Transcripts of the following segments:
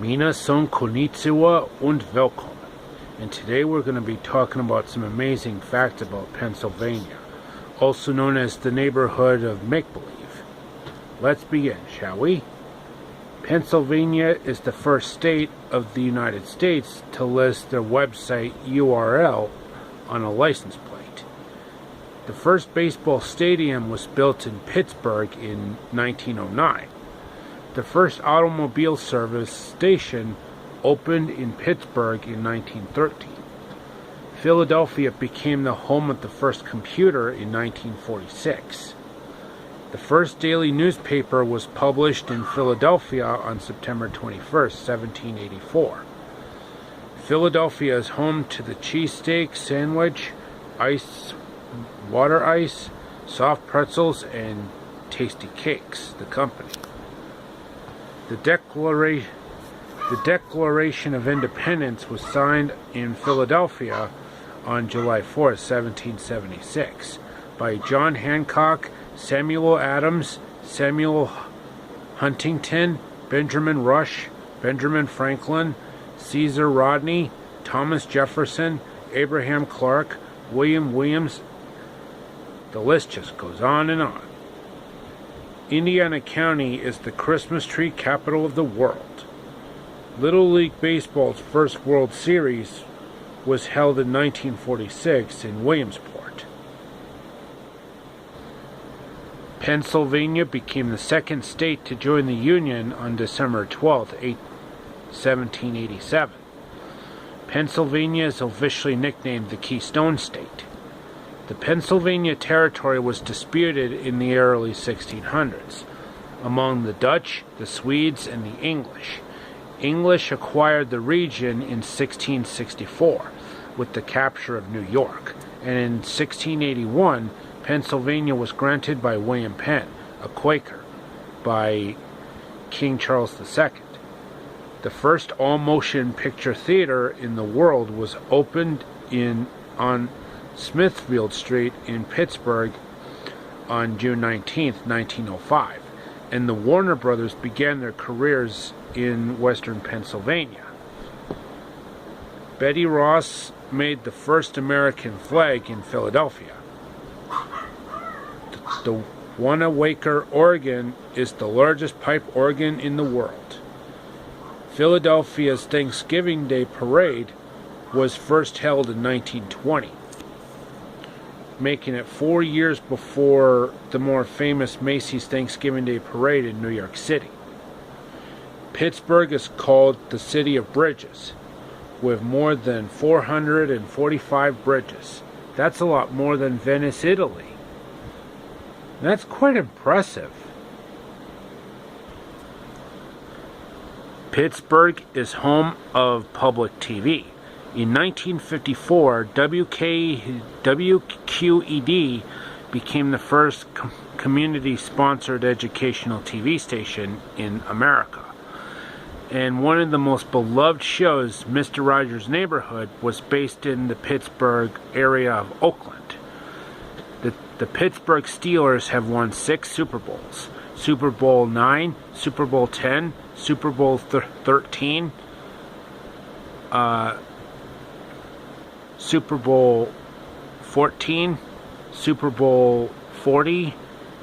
Minasan konnichiwa und willkommen. And today we're going to be talking about some amazing facts about Pennsylvania, also known as the neighborhood of make-believe. Let's begin, shall we? Pennsylvania is the first state of the United States to list their website URL on a license plate. The first baseball stadium was built in Pittsburgh in 1909. The first automobile service station opened in Pittsburgh in 1913. Philadelphia became the home of the first computer in 1946. The first daily newspaper was published in Philadelphia on September 21, 1784. Philadelphia is home to the cheesesteak sandwich, water ice, soft pretzels, and tasty cakes, the company. The Declaration of Independence was signed in Philadelphia on July 4, 1776, by John Hancock, Samuel Adams, Samuel Huntington, Benjamin Rush, Benjamin Franklin, Caesar Rodney, Thomas Jefferson, Abraham Clark, William Williams. The list just goes on and on. Indiana County is the Christmas tree capital of the world. Little League Baseball's first World Series was held in 1946 in Williamsport. Pennsylvania became the second state to join the Union on December 12, 1787. Pennsylvania is officially nicknamed the Keystone State. The Pennsylvania Territory was disputed in the early 1600s among the Dutch, the Swedes, and the English. English acquired the region in 1664 with the capture of New York, and in 1681 Pennsylvania was granted by William Penn, a Quaker, by King Charles II. The first all-motion picture theater in the world was opened on Smithfield Street in Pittsburgh on June 19, 1905, and the Warner Brothers began their careers in western Pennsylvania. Betty Ross made the first American flag in Philadelphia. The Wanamaker organ is the largest pipe organ in the world. Philadelphia's Thanksgiving Day Parade was first held in 1920. Making it 4 years before the more famous Macy's Thanksgiving Day Parade in New York City. Pittsburgh is called the City of Bridges, with more than 445 bridges. That's a lot more than Venice, Italy. That's quite impressive. Pittsburgh is home of public TV. In 1954, WQED became the first community-sponsored educational TV station in America. And one of the most beloved shows, Mr. Rogers' Neighborhood, was based in the Pittsburgh area of Oakland. The Pittsburgh Steelers have won 6 Super Bowls. Super Bowl IX, Super Bowl X, Super Bowl XIII, Super Bowl 14, Super Bowl 40,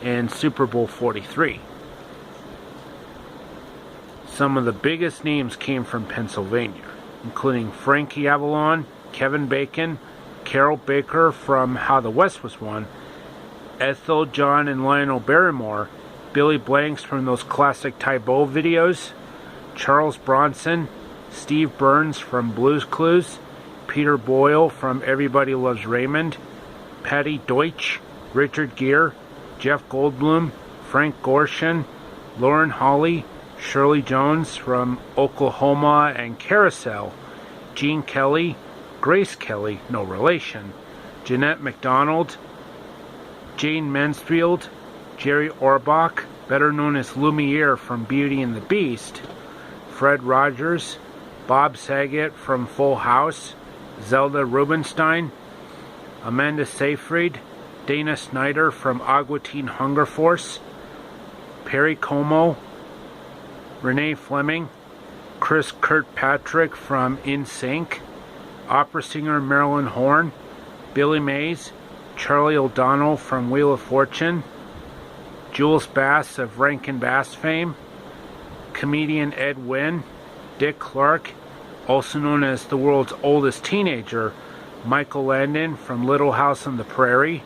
and Super Bowl 43. Some of the biggest names came from Pennsylvania, including Frankie Avalon, Kevin Bacon, Carol Baker from How the West Was Won, Ethel John and Lionel Barrymore, Billy Blanks from those classic Tybo videos, Charles Bronson, Steve Burns from Blue's Clues, Peter Boyle from Everybody Loves Raymond, Patty Deutsch, Richard Gere, Jeff Goldblum, Frank Gorshin, Lauren Holly, Shirley Jones from Oklahoma and Carousel, Gene Kelly, Grace Kelly, no relation, Jeanette MacDonald, Jane Mansfield, Jerry Orbach, better known as Lumiere from Beauty and the Beast, Fred Rogers, Bob Saget from Full House, Zelda Rubinstein, Amanda Seyfried, Dana Snyder from Agua Teen Hunger Force, Perry Como, Renee Fleming, Chris Kirkpatrick from NSYNC, opera singer Marilyn Horne, Billy Mays, Charlie O'Donnell from Wheel of Fortune, Jules Bass of Rankin Bass fame, comedian Ed Wynn, Dick Clark, also known as the world's oldest teenager, Michael Landon from Little House on the Prairie,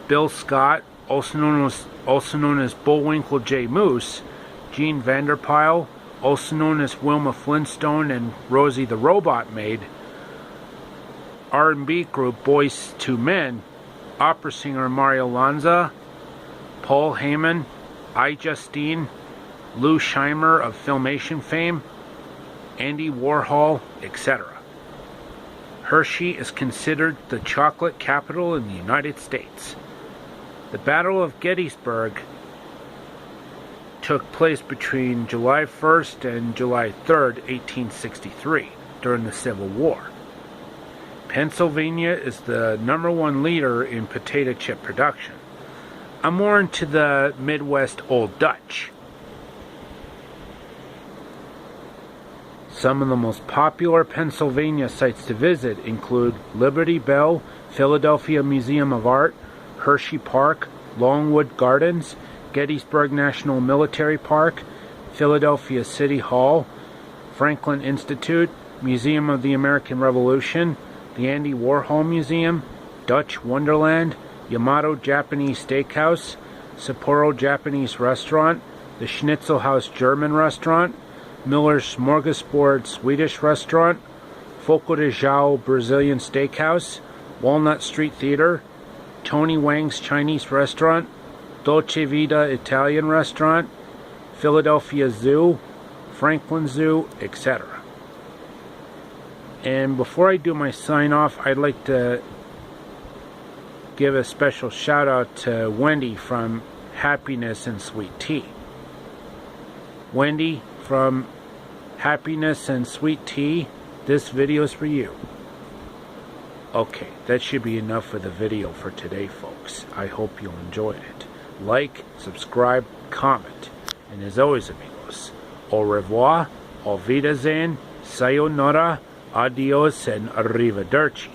Bill Scott, also known as Bullwinkle J. Moose, Gene Vanderpyle, also known as Wilma Flintstone and Rosie the Robot Maid, R&B group Boyz II Men, opera singer Mario Lanza, Paul Heyman, iJustine, Lou Scheimer of Filmation fame, Andy Warhol, etc. Hershey is considered the chocolate capital in the United States. The Battle of Gettysburg took place between July 1st and July 3rd, 1863, during the Civil War. Pennsylvania is the #1 leader in potato chip production. I'm more into the Midwest Old Dutch. Some of the most popular Pennsylvania sites to visit include Liberty Bell, Philadelphia Museum of Art, Hershey Park, Longwood Gardens, Gettysburg National Military Park, Philadelphia City Hall, Franklin Institute, Museum of the American Revolution, the Andy Warhol Museum, Dutch Wonderland, Yamato Japanese Steakhouse, Sapporo Japanese Restaurant, the Schnitzel House German Restaurant, Miller's Smorgasbord Swedish Restaurant, Fogo de Chão Brazilian Steakhouse, Walnut Street Theater, Tony Wang's Chinese Restaurant, Dolce Vita Italian Restaurant, Philadelphia Zoo, Franklin Zoo, etc. And before I do my sign off, I'd like to give a special shout out to Wendy from Happiness and Sweet Tea. Wendy from Happiness and Sweet Tea, this video is for you. Okay, that should be enough for the video for today, folks. I hope you enjoyed it. Like, subscribe, comment. And as always, amigos, au revoir, auf Wiedersehen, sayonara, adios, and arrivederci.